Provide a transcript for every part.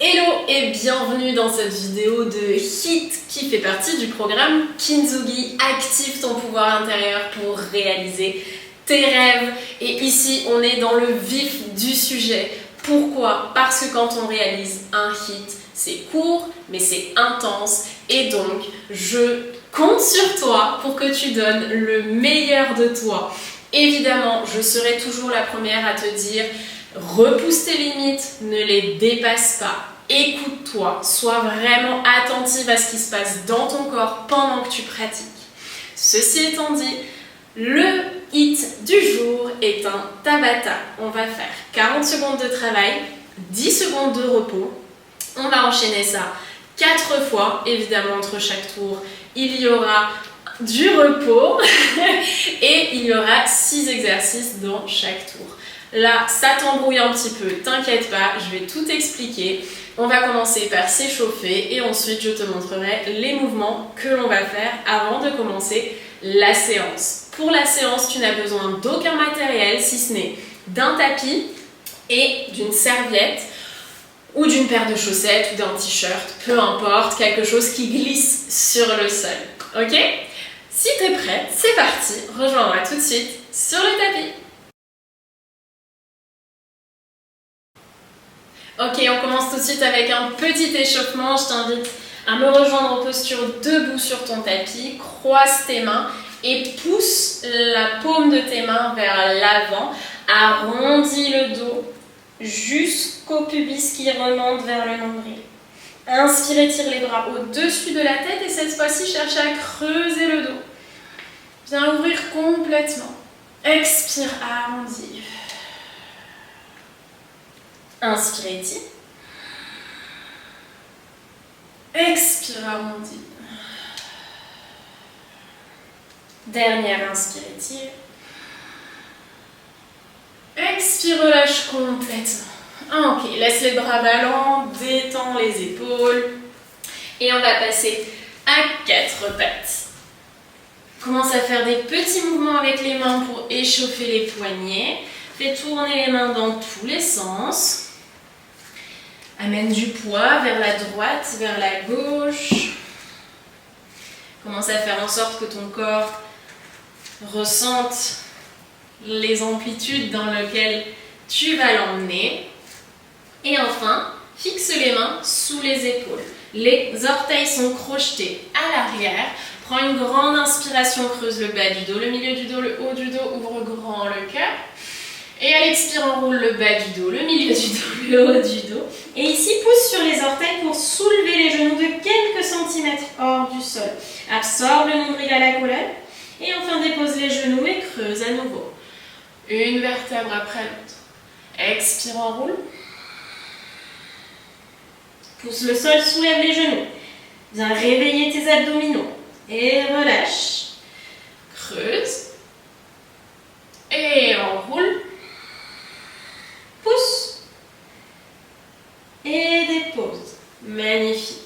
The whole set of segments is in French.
Hello et bienvenue dans cette vidéo de HIIT qui fait partie du programme Kintsugi. Active ton pouvoir intérieur pour réaliser tes rêves. Et ici, on est dans le vif du sujet. Pourquoi? Parce que quand on réalise un HIIT, c'est court, mais c'est intense. Et donc, je compte sur toi pour que tu donnes le meilleur de toi. Évidemment, je serai toujours la première à te dire repousse tes limites, ne les dépasse pas. Écoute-toi, sois vraiment attentive à ce qui se passe dans ton corps pendant que tu pratiques. Ceci étant dit, le HIIT du jour est un Tabata. On va faire 40 secondes de travail, 10 secondes de repos. On va enchaîner ça 4 fois, évidemment entre chaque tour. Il y aura du repos et il y aura 6 exercices dans chaque tour. Là, ça t'embrouille un petit peu, t'inquiète pas, je vais tout expliquer. On va commencer par s'échauffer et ensuite je te montrerai les mouvements que l'on va faire avant de commencer la séance. Pour la séance, tu n'as besoin d'aucun matériel si ce n'est d'un tapis et d'une serviette ou d'une paire de chaussettes ou d'un t-shirt, peu importe, quelque chose qui glisse sur le sol. Ok? Si tu es prête, c'est parti, rejoins-moi tout de suite sur le tapis. Ok, on commence tout de suite avec un petit échauffement. Je t'invite à me rejoindre en posture debout sur ton tapis. Croise tes mains et pousse la paume de tes mains vers l'avant. Arrondis le dos jusqu'au pubis qui remonte vers le nombril. Inspire, étire les bras au-dessus de la tête et cette fois-ci, cherche à creuser le dos. Viens ouvrir complètement. Expire, arrondis. Inspire, étire. Expire, arrondis. Dernière, inspire, étire. Expire, relâche complètement. Ok, laisse les bras ballants, détends les épaules. Et on va passer à 4 pattes. Commence à faire des petits mouvements avec les mains pour échauffer les poignets. Fais tourner les mains dans tous les sens. Amène du poids vers la droite, vers la gauche. Commence à faire en sorte que ton corps ressente les amplitudes dans lesquelles tu vas l'emmener. Et enfin, fixe les mains sous les épaules. Les orteils sont crochetés à l'arrière. Prends une grande inspiration, creuse le bas du dos, le milieu du dos, le haut du dos, ouvre grand le cœur. Et à l'expire, enroule le bas du dos, le milieu du dos, le haut du dos. Et ici, pousse sur les orteils pour soulever les genoux de quelques centimètres hors du sol. Absorbe le nombril à la colonne. Et enfin, dépose les genoux et creuse à nouveau. Une vertèbre après l'autre. Expire, enroule. Pousse le sol, soulève les genoux. Viens réveiller tes abdominaux. Et relâche. Creuse. Et enroule. Pousse et dépose. Magnifique.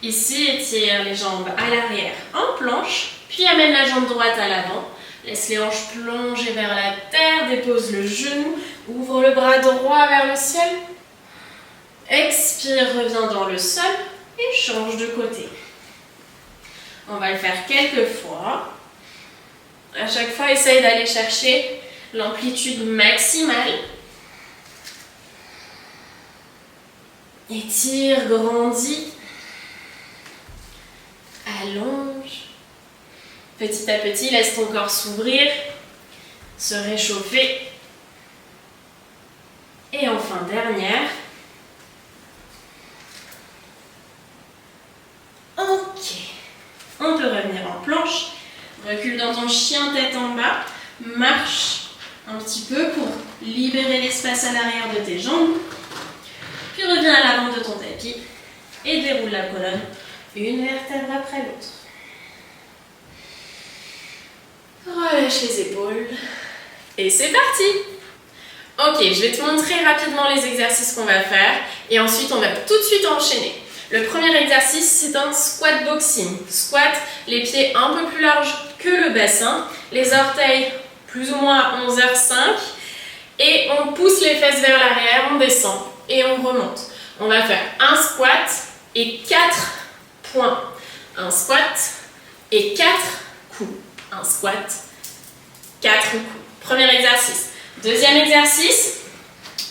Ici, étire les jambes à l'arrière en planche, puis amène la jambe droite à l'avant. Laisse les hanches plonger vers la terre, dépose le genou, ouvre le bras droit vers le ciel. Expire, reviens dans le sol et change de côté. On va le faire quelques fois. À chaque fois, essaye d'aller chercher l'amplitude maximale. Étire, grandis, allonge. Petit à petit, laisse ton corps s'ouvrir, se réchauffer. Et enfin, dernière. Ok. On peut revenir en planche. Recule dans ton chien tête en bas. Marche un petit peu pour libérer l'espace à l'arrière de tes jambes. Puis reviens à l'avant de ton tapis et déroule la colonne, une vertèbre après l'autre. Relâche les épaules et c'est parti! Ok, je vais te montrer rapidement les exercices qu'on va faire et ensuite on va tout de suite enchaîner. Le premier exercice, c'est un squat boxing. Squat, les pieds un peu plus larges que le bassin, les orteils plus ou moins à 11h05 et on pousse les fesses vers l'arrière, on descend. Et on remonte. On va faire un squat et 4 points. Un squat et 4 coups. Un squat, 4 coups. Premier exercice. Deuxième exercice,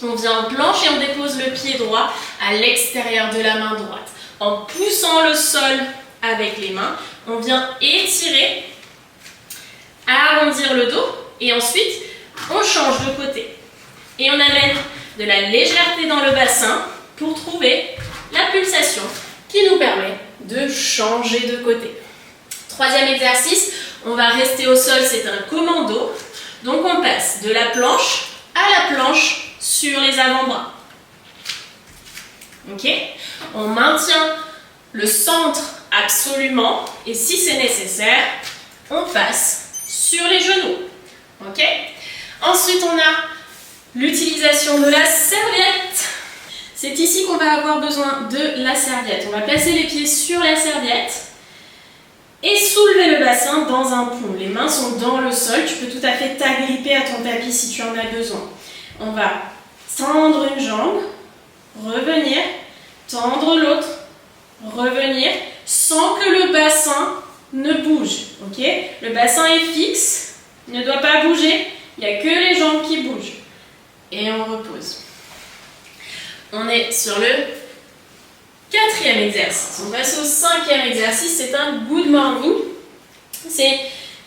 on vient en planche et on dépose le pied droit à l'extérieur de la main droite. En poussant le sol avec les mains, on vient étirer, arrondir le dos et ensuite on change de côté. Et on amène de la légèreté dans le bassin pour trouver la pulsation qui nous permet de changer de côté. Troisième exercice, on va rester au sol, c'est un commando. Donc on passe de la planche à la planche sur les avant-bras. Ok? On maintient le centre absolument et si c'est nécessaire, on passe sur les genoux. Ok? Ensuite, on a l'utilisation de la serviette. C'est ici qu'on va avoir besoin de la serviette. On va placer les pieds sur la serviette et soulever le bassin dans un pont. Les mains sont dans le sol. Tu peux tout à fait t'agripper à ton tapis si tu en as besoin. On va tendre une jambe, revenir, tendre l'autre, revenir, sans que le bassin ne bouge. Ok? Le bassin est fixe, ne doit pas bouger. Il n'y a que les jambes qui bougent. Et on repose. On est sur le quatrième exercice. On passe au cinquième exercice. C'est un good morning. C'est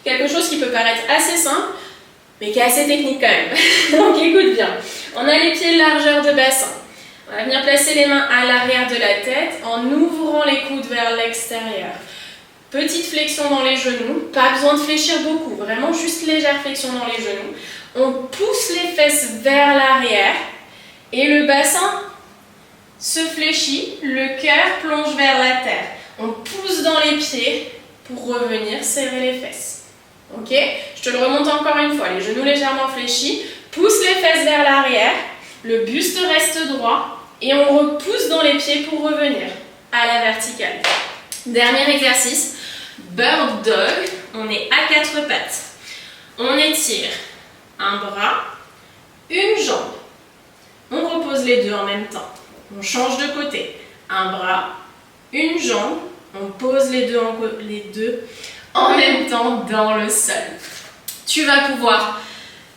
quelque chose qui peut paraître assez simple, mais qui est assez technique quand même. Donc écoute bien. On a les pieds largeur de bassin. On va venir placer les mains à l'arrière de la tête en ouvrant les coudes vers l'extérieur. Petite flexion dans les genoux, pas besoin de fléchir beaucoup, vraiment juste légère flexion dans les genoux. On pousse les fesses vers l'arrière et le bassin se fléchit, le cœur plonge vers la terre. On pousse dans les pieds pour revenir serrer les fesses. Ok? Je te le remonte encore une fois, les genoux légèrement fléchis, pousse les fesses vers l'arrière, le buste reste droit et on repousse dans les pieds pour revenir à la verticale. Dernier exercice, bird dog, on est à 4 pattes. On étire un bras, une jambe. On repose les deux en même temps. On change de côté. Un bras, une jambe. On pose les deux en même temps dans le sol. Tu vas pouvoir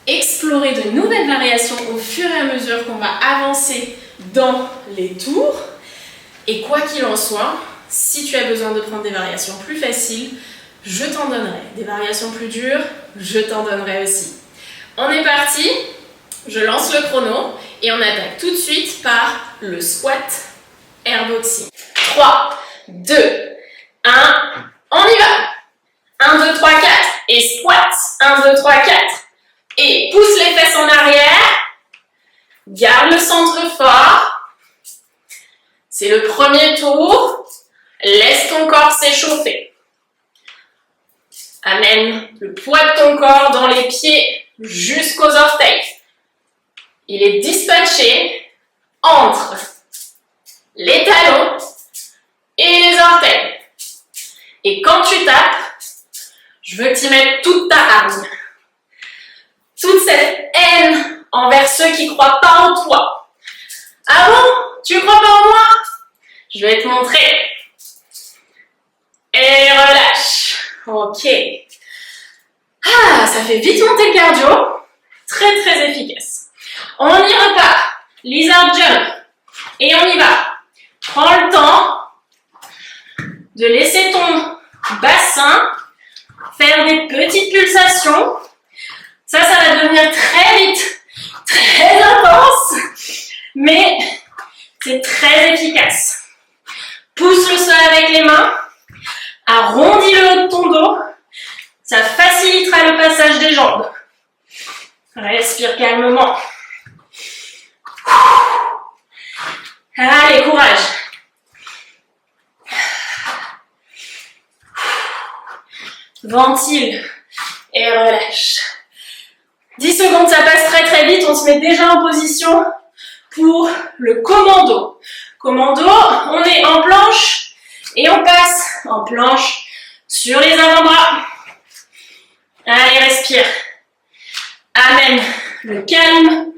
explorer de nouvelles variations au fur et à mesure qu'on va avancer dans les tours. Et quoi qu'il en soit, si tu as besoin de prendre des variations plus faciles, je t'en donnerai. Des variations plus dures, je t'en donnerai aussi. On est parti, je lance le chrono et on attaque tout de suite par le squat airboxing. 3, 2, 1, on y va. 1, 2, 3, 4 et squat. 1, 2, 3, 4 et pousse les fesses en arrière. Garde le centre fort. C'est le premier tour. Laisse ton corps s'échauffer. Amène le poids de ton corps dans les pieds jusqu'aux orteils. Il est dispatché entre les talons et les orteils. Et quand tu tapes, je veux que tu mettes toute ta hargne. Toute cette haine envers ceux qui ne croient pas en toi. Ah bon? Tu ne crois pas en moi? Je vais te montrer. Et relâche. Ok. Ah, ça fait vite monter le cardio. Très très efficace. On y repart. Lizard jump. Et on y va. Prends le temps de laisser ton bassin faire des petites pulsations. Ça va devenir très vite, très intense, mais c'est très efficace. Pousse le sol avec les mains, arrondis le haut de ton dos, ça facilitera le passage des jambes. Respire calmement. Allez, courage. Ventile et relâche. 10 secondes, ça passe très très vite. On se met déjà en position pour le commando. Commando, on est en planche et on passe en planche sur les avant-bras. Allez, respire. Amène le calme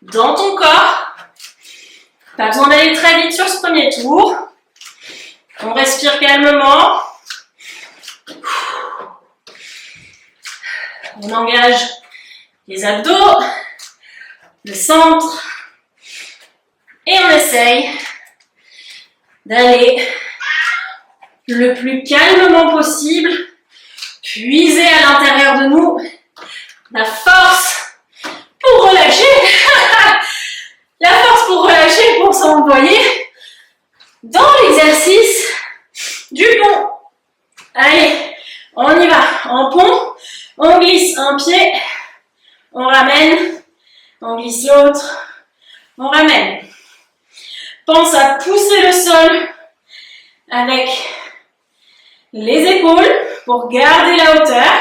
dans ton corps. Pas besoin d'aller très vite sur ce premier tour. On respire calmement. On engage les abdos, le centre. Et on essaye d'aller le plus calmement possible, puiser à l'intérieur de nous la force pour relâcher, la force pour relâcher, pour s'envoyer dans l'exercice du pont. Allez, on y va, en pont, on glisse un pied, on ramène, on glisse l'autre, on ramène. Pense à pousser le sol avec les épaules pour garder la hauteur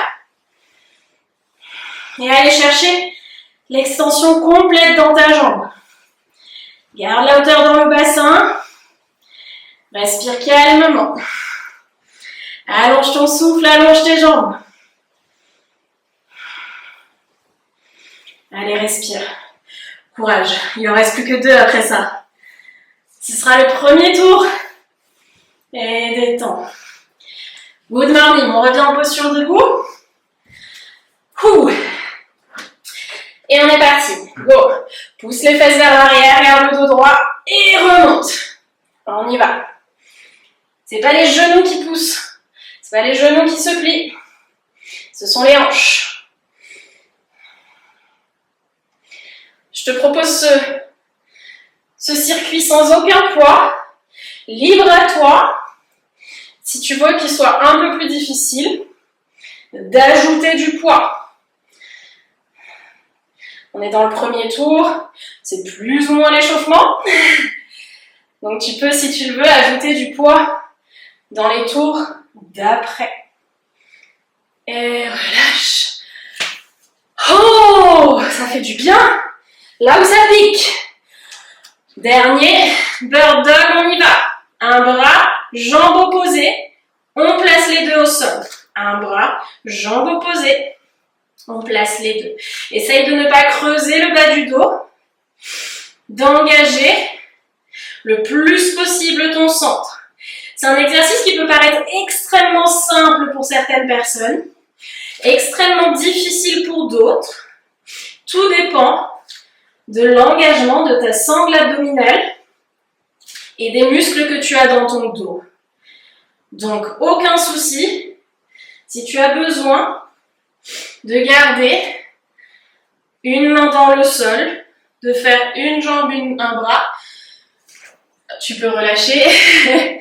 et aller chercher l'extension complète dans ta jambe. Garde la hauteur dans le bassin, respire calmement. Allonge ton souffle, allonge tes jambes. Allez, respire. Courage, il en reste plus que 2 après ça. Ce sera le premier tour. Et détends. Good morning, on revient en posture debout. Et on est parti. Go. Pousse les fesses vers l'arrière, garde le dos droit et remonte. On y va. C'est pas les genoux qui poussent. C'est pas les genoux qui se plient. Ce sont les hanches. Je te propose ce circuit sans aucun poids, libre à toi. Si tu veux qu'il soit un peu plus difficile, d'ajouter du poids. On est dans le premier tour, c'est plus ou moins l'échauffement. Donc tu peux, si tu le veux, ajouter du poids dans les tours d'après. Et relâche. Oh, ça fait du bien. Là où ça pique. Dernier, bird dog, on y va. Un bras, jambes opposées. On place les deux au sol. Un bras, jambes opposées. On place les deux. Essaye de ne pas creuser le bas du dos. D'engager le plus possible ton centre. C'est un exercice qui peut paraître extrêmement simple pour certaines personnes, extrêmement difficile pour d'autres. Tout dépend de l'engagement de ta sangle abdominale et des muscles que tu as dans ton dos. Donc, aucun souci, si tu as besoin de garder une main dans le sol, de faire une jambe, un bras, tu peux relâcher.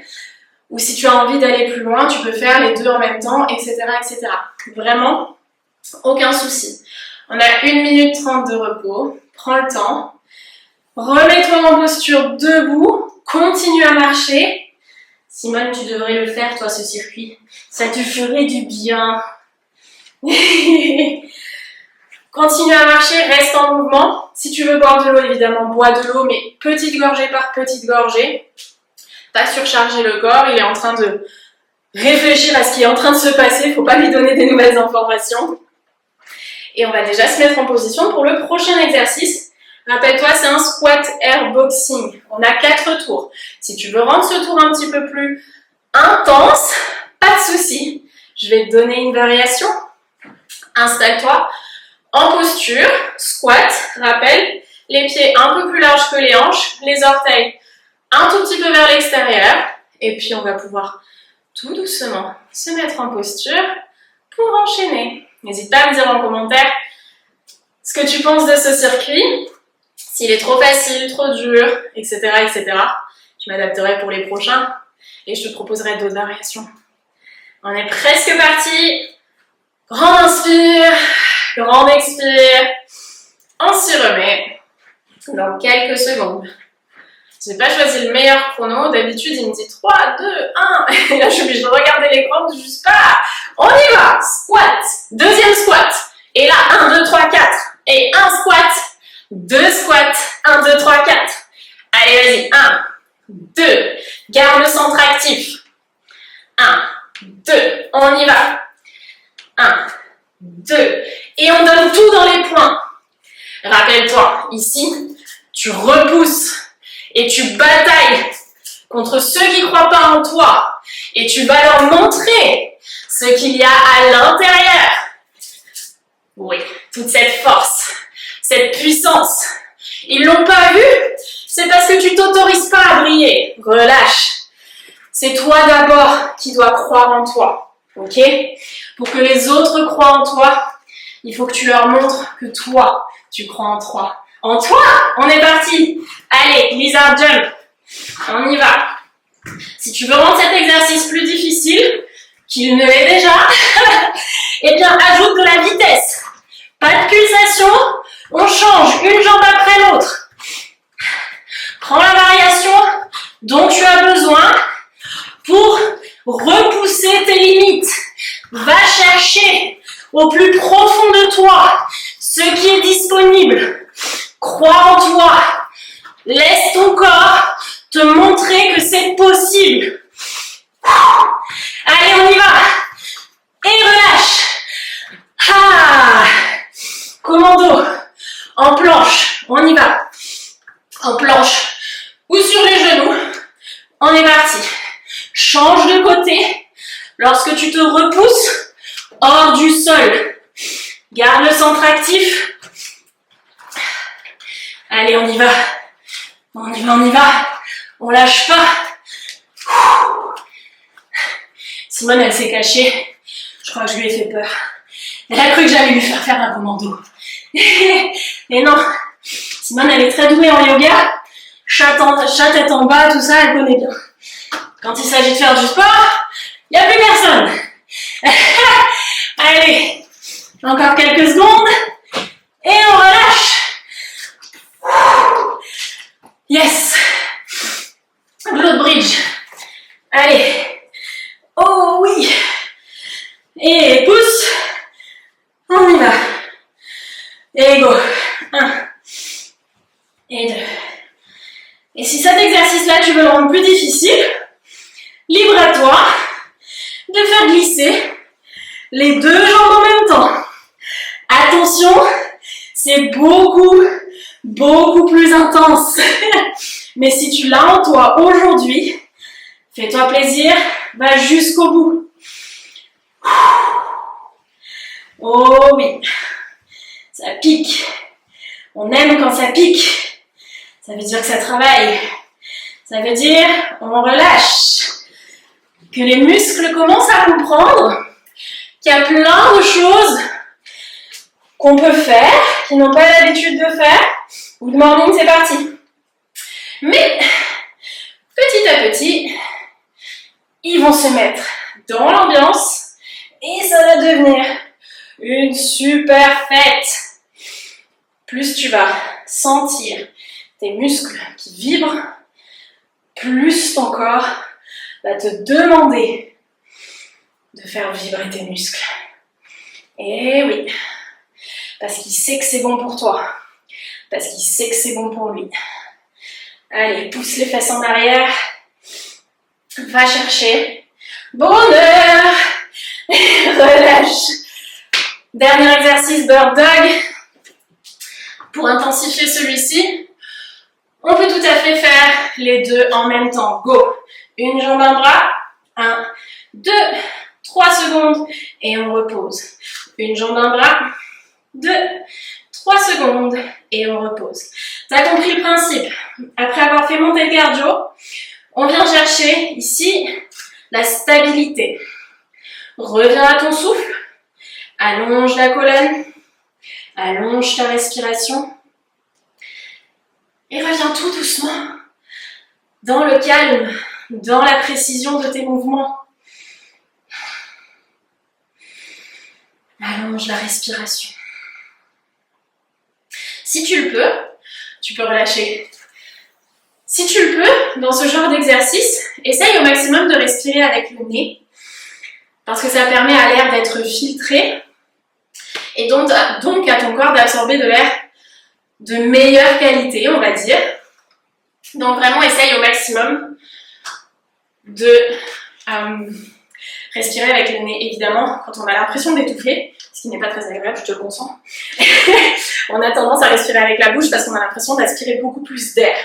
Ou si tu as envie d'aller plus loin, tu peux faire les deux en même temps, etc., etc. Vraiment, aucun souci. On a 1 minute 30 de repos. Prends le temps. Remets-toi en posture debout. Continue à marcher. Simone, tu devrais le faire, toi, ce circuit. Ça te ferait du bien. Continue à marcher, reste en mouvement. Si tu veux boire de l'eau, évidemment, bois de l'eau, mais petite gorgée par petite gorgée. Pas surcharger le corps, il est en train de réfléchir à ce qui est en train de se passer, il ne faut pas lui donner des nouvelles informations. Et on va déjà se mettre en position pour le prochain exercice. Rappelle-toi, c'est un squat air boxing. On a 4 tours. Si tu veux rendre ce tour un petit peu plus intense, pas de souci. Je vais te donner une variation. Installe-toi en posture, squat, rappelle, les pieds un peu plus larges que les hanches, les orteils un tout petit peu vers l'extérieur, et puis on va pouvoir tout doucement se mettre en posture pour enchaîner. N'hésite pas à me dire en commentaire ce que tu penses de ce circuit, s'il est trop facile, trop dur, etc., etc. Je m'adapterai pour les prochains et je te proposerai d'autres variations. On est presque parti. Grand inspire, grand expire. On s'y remet dans quelques secondes. J'ai pas choisi le meilleur chrono. D'habitude, il me dit 3, 2, 1. Et là, je suis obligée de regarder l'écran, je juste pas. On y va. Squat. Deuxième squat. Et là, 1, 2, 3, 4. Et un squat. 2 squats. 1, 2, 3, 4. Allez, vas-y. 1, 2. Garde le centre actif. 1, 2. On y va. 1, 2. Et on donne tout dans les points. Rappelle-toi, ici, tu repousses. et tu batailles contre ceux qui ne croient pas en toi et tu vas leur montrer ce qu'il y a à l'intérieur. Oui, toute cette force, cette puissance. Ils l'ont pas vu, c'est parce que tu t'autorises pas à briller. Relâche. C'est toi d'abord qui dois croire en toi, ok? Pour que les autres croient en toi, il faut que tu leur montres que toi, tu crois en toi. En toi, on est parti. Allez, lizard jump. On y va. Si tu veux rendre cet exercice plus difficile, qu'il ne l'est déjà, eh bien, ajoute de la vitesse. Pas de pulsation, on change une jambe après l'autre. Prends la variation dont tu as besoin pour repousser tes limites. Va chercher au plus profond de toi ce qui est disponible. Crois en toi. Laisse ton corps te montrer que c'est possible. Allez, on y va. Et relâche. Ah. Commando. En planche. On y va. En planche ou sur les genoux. On est parti. Change de côté. Lorsque tu te repousses hors du sol. Garde le centre actif. Allez, on y va. On y va, on y va. On lâche pas. Simone, elle s'est cachée. Je crois que je lui ai fait peur. Elle a cru que j'allais lui faire un commando. Et non. Simone, elle est très douée en yoga. Chat tête en bas, tout ça, elle connaît bien. Quand il s'agit de faire du sport, il n'y a plus personne. Allez, encore quelques secondes. Et on relâche. Yes. Glute bridge. Allez. Oh oui. Et pousse. On y va. Et go. 1. Et 2. Et si cet exercice-là, tu veux le rendre plus difficile, libre à toi de faire glisser les deux jambes en même temps. Attention, c'est beaucoup plus intense. Mais si tu l'as en toi aujourd'hui, fais-toi plaisir, va jusqu'au bout. Oh oui, ça pique. On aime quand ça pique. Ça veut dire que ça travaille. Ça veut dire on relâche. Que les muscles commencent à comprendre qu'il y a plein de choses qu'on peut faire, qu'ils n'ont pas l'habitude de faire. Good morning, c'est parti. Mais, petit à petit, ils vont se mettre dans l'ambiance et ça va devenir une super fête. Plus tu vas sentir tes muscles qui vibrent, plus ton corps va te demander de faire vibrer tes muscles. Et oui, parce qu'il sait que c'est bon pour toi, parce qu'il sait que c'est bon pour lui. Allez, pousse les fesses en arrière, va chercher, bonheur, relâche. Dernier exercice, bird dog. Pour intensifier celui-ci, on peut tout à fait faire les deux en même temps. Go! Une jambe, un bras. 1, 2, 3 secondes. Et on repose. Une jambe, un bras. 2, 3 secondes. Et on repose. Tu as compris le principe. Après avoir fait monter le cardio, on vient chercher ici la stabilité. Reviens à ton souffle. Allonge la colonne. Allonge ta respiration. Et reviens tout doucement dans le calme, dans la précision de tes mouvements. Allonge la respiration. Si tu le peux, tu peux relâcher. Si tu le peux, dans ce genre d'exercice, essaye au maximum de respirer avec le nez, parce que ça permet à l'air d'être filtré, et donc à ton corps d'absorber de l'air de meilleure qualité, on va dire. Donc vraiment, essaye au maximum de respirer avec le nez, évidemment, quand on a l'impression d'étouffer, ce qui n'est pas très agréable, je te le consens. On a tendance à respirer avec la bouche parce qu'on a l'impression d'aspirer beaucoup plus d'air.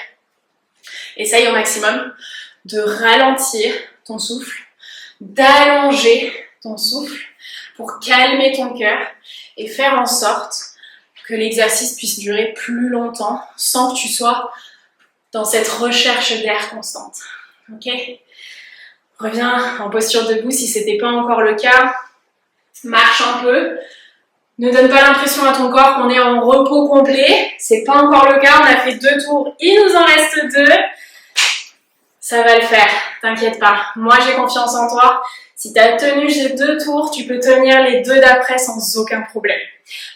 Essaye au maximum de ralentir ton souffle, d'allonger ton souffle pour calmer ton cœur et faire en sorte que l'exercice puisse durer plus longtemps sans que tu sois dans cette recherche d'air constante. Ok? Reviens en posture debout si ce n'était pas encore le cas. Marche un peu. Ne donne pas l'impression à ton corps qu'on est en repos complet. C'est pas encore le cas. On a fait 2 tours. Il nous en reste 2. Ça va le faire. T'inquiète pas. Moi, j'ai confiance en toi. Si tu as tenu ces 2 tours, tu peux tenir les 2 d'après sans aucun problème.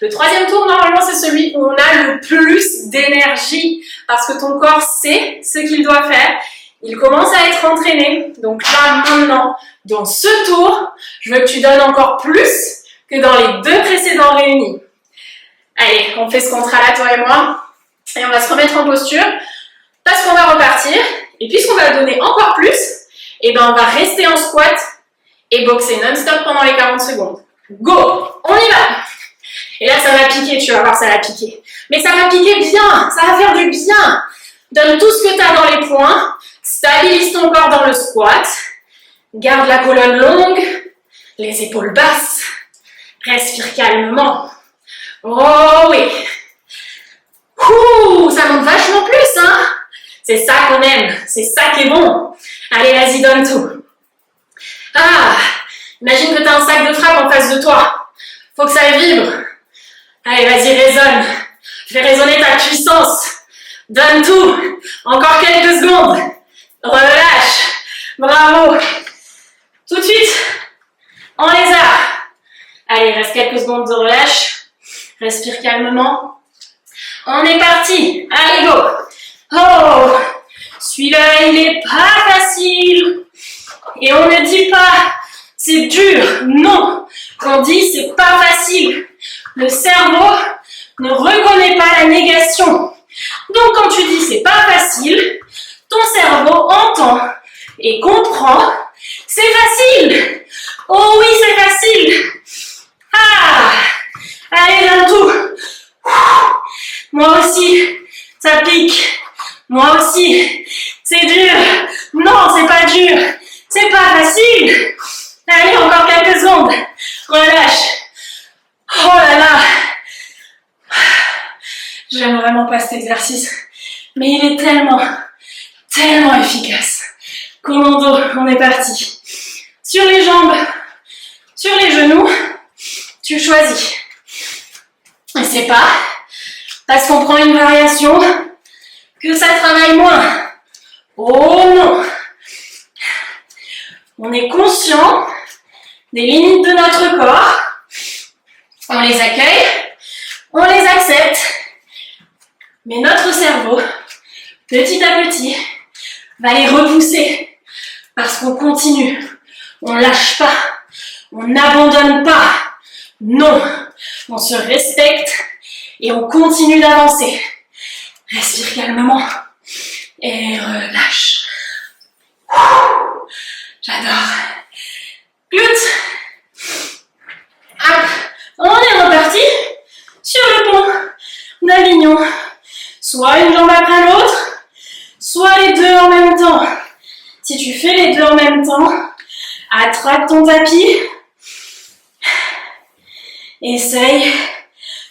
Le 3e tour, normalement, c'est celui où on a le plus d'énergie parce que ton corps sait ce qu'il doit faire. Il commence à être entraîné. Donc là, maintenant, dans ce tour, je veux que tu donnes encore plus que dans les 2 précédents réunis. Allez, on fait ce contrat-là, toi et moi. Et on va se remettre en posture parce qu'on va repartir. Et puisqu'on va donner encore plus, et ben on va rester en squat et boxer non-stop pendant les 40 secondes. Go! On y va! Et là, ça va piquer, tu vas voir, ça va piquer. Mais ça va piquer bien, ça va faire du bien. Donne tout ce que tu as dans les poings. Stabilise ton corps dans le squat. Garde la colonne longue, les épaules basses. Respire calmement. Oh oui! Ouh, ça monte vachement plus, hein? C'est ça qu'on aime, c'est ça qui est bon. Allez, vas-y, donne tout. Ah, imagine que tu as un sac de frappe en face de toi. Faut que ça vibre. Allez, vas-y, résonne. Fais résonner ta puissance. Donne tout. Encore quelques secondes. Relâche. Bravo. Tout de suite, en lézard. Allez, reste quelques secondes de relâche. Respire calmement. On est parti. Allez, go. Oh, celui-là, il est pas facile. Et on ne dit pas, c'est dur. Non, on dit, c'est pas facile. Le cerveau ne reconnaît pas la négation. Donc, quand tu dis, c'est pas facile, ton cerveau entend et comprend, c'est facile. Oh oui, c'est facile. Ah, allez, donne tout. Moi aussi, ça pique. Moi aussi, c'est dur. Non, c'est pas dur. C'est pas facile. Allez, encore quelques secondes. Relâche. Oh là là. J'aime vraiment pas cet exercice. Mais il est tellement efficace. Commando, on est parti. Sur les jambes, sur les genoux, tu choisis. Et c'est pas parce qu'on prend une variation que ça travaille moins. Oh non! On est conscient des limites de notre corps. On les accueille, on les accepte. Mais notre cerveau, petit à petit, va les repousser parce qu'on continue. On lâche pas, on n'abandonne pas. Non, on se respecte et on continue d'avancer. Respire calmement et relâche. J'adore. Glutes. Hop. On est reparti sur le pont d'Avignon. Soit une jambe après l'autre, soit les 2 en même temps. Si tu fais les 2 en même temps, attrape ton tapis. Essaye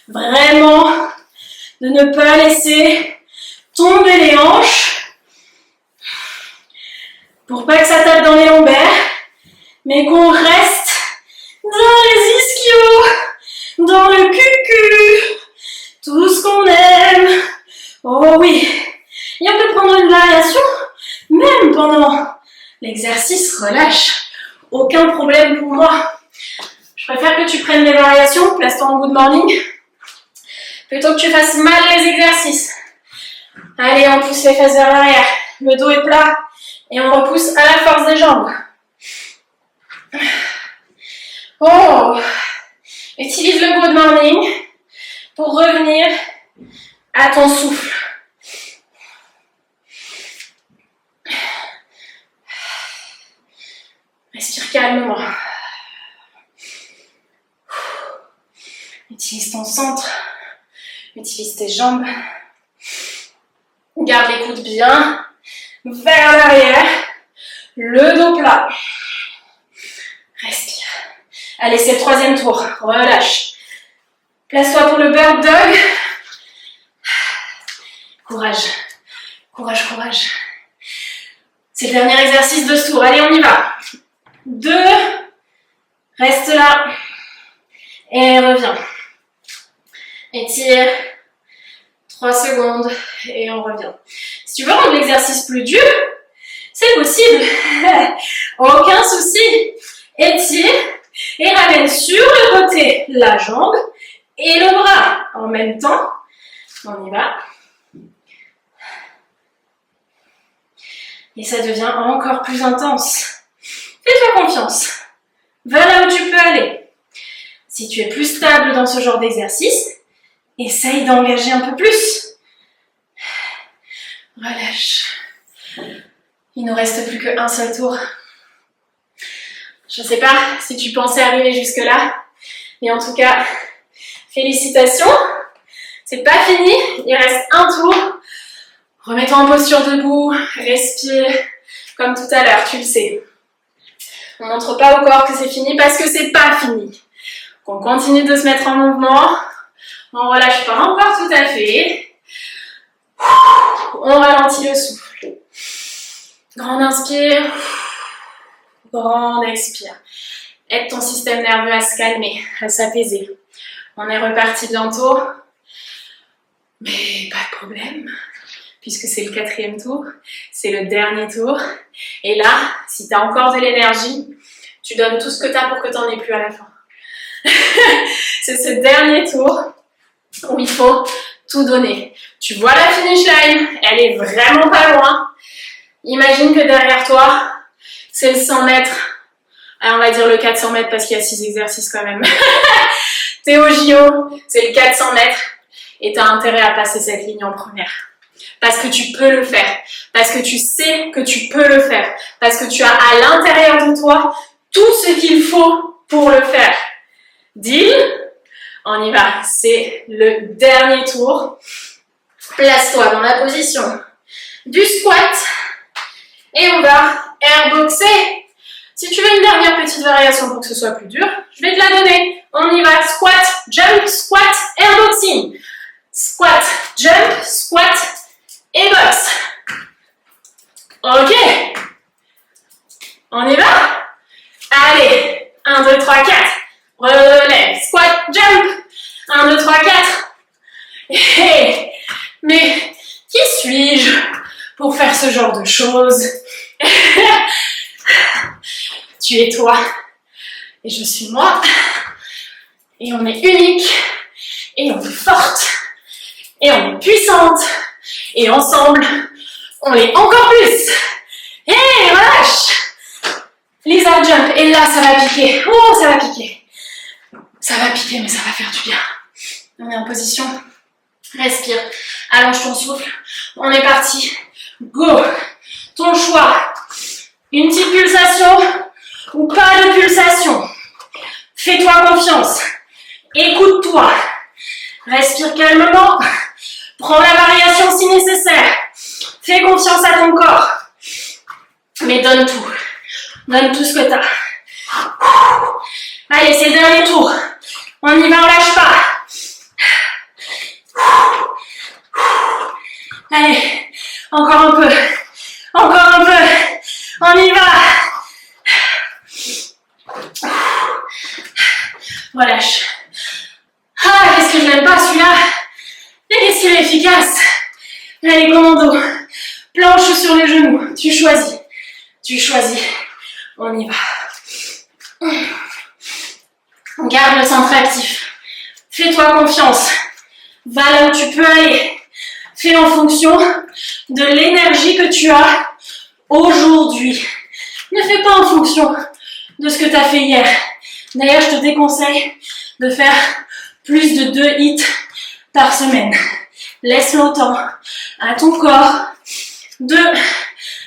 vraiment de ne pas laisser tomber les hanches pour pas que ça tape dans les lombaires, mais qu'on reste dans les ischios, dans le cucu, tout ce qu'on aime. Oh oui, et on peut prendre une variation, même pendant l'exercice, relâche, aucun problème pour moi. Je préfère que tu prennes des variations, place-toi en good morning, plutôt que tu fasses mal les exercices. Allez, on pousse les fesses vers l'arrière, le dos est plat, et on repousse à la force des jambes. Oh, utilise le good morning pour revenir à ton souffle. Respire calmement. Utilise ton centre. Utilise tes jambes. Garde les coudes bien vers l'arrière, le dos plat. Respire. Allez, c'est le troisième tour. Relâche. Place-toi pour le bird dog. Courage. Courage, courage. C'est le dernier exercice de ce tour. Allez, on y va. 2. Reste là. Et reviens. Étire. 3 secondes. Et on revient. Si tu veux rendre l'exercice plus dur, c'est possible. Aucun souci. Étire. Et ramène sur le côté la jambe et le bras en même temps. On y va. Et ça devient encore plus intense. Fais-toi confiance. Va là où tu peux aller. Si tu es plus stable dans ce genre d'exercice, essaye d'engager un peu plus. Relâche. Il ne nous reste plus qu'un seul tour. Je ne sais pas si tu pensais arriver jusque-là, mais en tout cas, félicitations. C'est pas fini, il reste un tour. Remets-toi en posture debout, respire, comme tout à l'heure, tu le sais. On ne montre pas au corps que c'est fini parce que c'est pas fini. On continue de se mettre en mouvement. On relâche pas encore tout à fait. On ralentit le souffle. Grande inspire. Grande expire. Aide ton système nerveux à se calmer, à s'apaiser. On est reparti bientôt. Mais pas de problème. Puisque c'est le 4e tour, c'est le dernier tour. Et là, si tu as encore de l'énergie, tu donnes tout ce que tu as pour que tu n'en aies plus à la fin. C'est ce dernier tour où il faut tout donner. Tu vois la finish line, elle est vraiment pas loin. Imagine que derrière toi, c'est le 100 mètres. Alors on va dire le 400 mètres parce qu'il y a 6 exercices quand même. T'es au JO, c'est le 400 mètres et tu as intérêt à passer cette ligne en première. Parce que tu peux le faire, parce que tu sais que tu peux le faire, parce que tu as à l'intérieur de toi tout ce qu'il faut pour le faire. Deal? On y va, c'est le dernier tour. Place-toi dans la position du squat et on va airboxer. Si tu veux une dernière petite variation pour que ce soit plus dur, je vais te la donner. On y va, squat, jump, squat, airboxing. Squat, jump, squat, et box. Ok. On y va? Allez. 1, 2, 3, 4. Relève. Squat, jump. 1, 2, 3, 4. Hey. Mais qui suis-je pour faire ce genre de choses? Tu es toi. Et je suis moi. Et on est unique. Et on est forte. Et on est puissante. Et ensemble, on est encore plus. Hey, relâche. Lizard jump. Et là, ça va piquer. Oh, ça va piquer. Ça va piquer, mais ça va faire du bien. On est en position. Respire. Allonge ton souffle. On est parti. Go. Ton choix. Une petite pulsation ou pas de pulsation. Fais-toi confiance. Écoute-toi. Respire calmement. Prends la variation si nécessaire. Fais confiance à ton corps. Mais donne tout. Donne tout ce que tu as. Allez, c'est le dernier tour. On y va, on lâche pas. Allez, encore un peu. Encore un peu. On y va. Relâche. Ah, qu'est-ce que je n'aime pas celui-là. Mais qu'est-ce qu'il est efficace. Allez, commando. Planche sur les genoux. Tu choisis. Tu choisis. On y va. Garde le centre actif. Fais-toi confiance. Va là où tu peux aller. Fais en fonction de l'énergie que tu as aujourd'hui. Ne fais pas en fonction de ce que tu as fait hier. D'ailleurs, je te déconseille de faire plus de 2 hits par semaine. Laisse le temps à ton corps de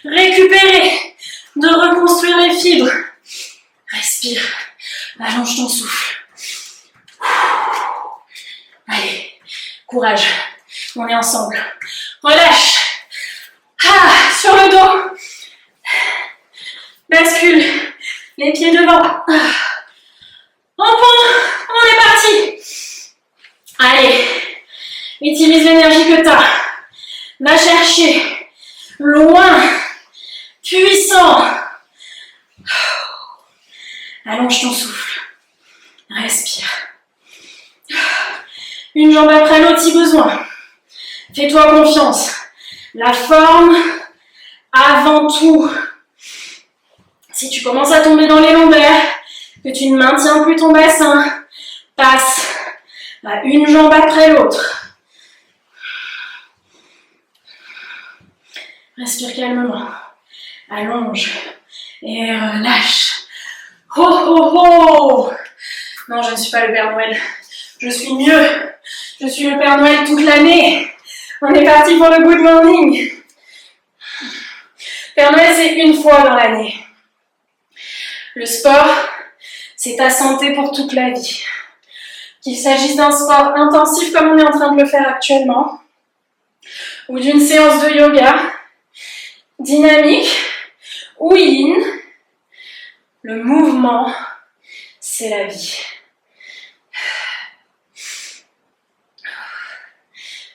récupérer, de reconstruire les fibres. Respire, allonge ton souffle. Allez, courage, on est ensemble. Relâche. Ah, sur le dos. Bascule les pieds devant. En pont, on est parti. Allez, utilise l'énergie que tu as. Va chercher loin, puissant. Allonge ton souffle. Respire. Une jambe après l'autre si besoin. Fais-toi confiance. La forme avant tout. Si tu commences à tomber dans les lombaires, que tu ne maintiens plus ton bassin, passe à une jambe après l'autre. Respire calmement. Allonge et relâche. Oh oh oh! Non, je ne suis pas le Père Noël. Je suis mieux. Je suis le Père Noël toute l'année. On est parti pour le good morning. Père Noël, c'est une fois dans l'année. Le sport, c'est ta santé pour toute la vie. Qu'il s'agisse d'un sport intensif comme on est en train de le faire actuellement, ou d'une séance de yoga, dynamique ou yin, le mouvement, c'est la vie.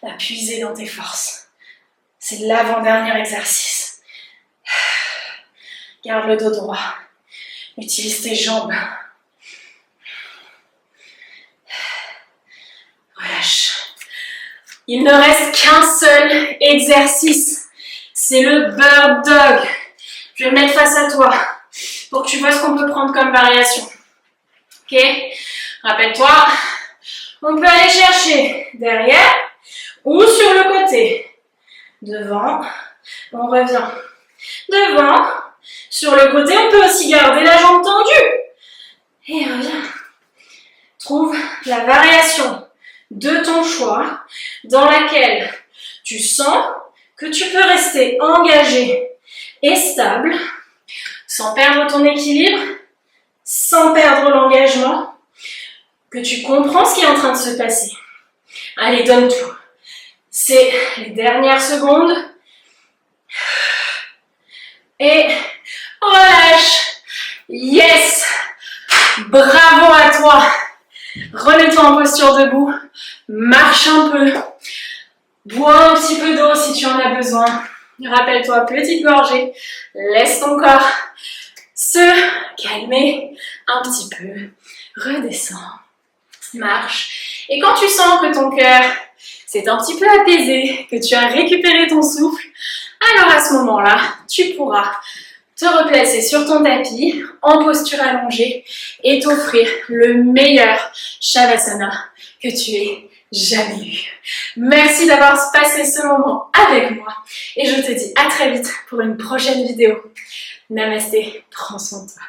Va puiser dans tes forces. C'est l'avant-dernier exercice. Garde le dos droit. Utilise tes jambes. Relâche. Il ne reste qu'un seul exercice. C'est le bird dog. Je vais le mettre face à toi pour que tu vois ce qu'on peut prendre comme variation. Ok? Rappelle-toi, on peut aller chercher derrière ou sur le côté. Devant, on revient. Devant, sur le côté, on peut aussi garder la jambe tendue. Et reviens. Trouve la variation de ton choix dans laquelle tu sens que tu peux rester engagé et stable sans perdre ton équilibre, sans perdre l'engagement, que tu comprends ce qui est en train de se passer. Allez, donne tout. C'est les dernières secondes. Et relâche. Yes! Bravo à toi. Remets-toi en posture debout. Marche un peu. Bois un petit peu d'eau si tu en as besoin. Rappelle-toi, petite gorgée. Laisse ton corps se calmer un petit peu. Redescends. Marche. Et quand tu sens que ton cœur s'est un petit peu apaisé, que tu as récupéré ton souffle, alors à ce moment-là, tu pourras te replacer sur ton tapis en posture allongée et t'offrir le meilleur Shavasana que tu aies jamais eu. Merci d'avoir passé ce moment avec moi et je te dis à très vite pour une prochaine vidéo. Namasté, prends soin de toi.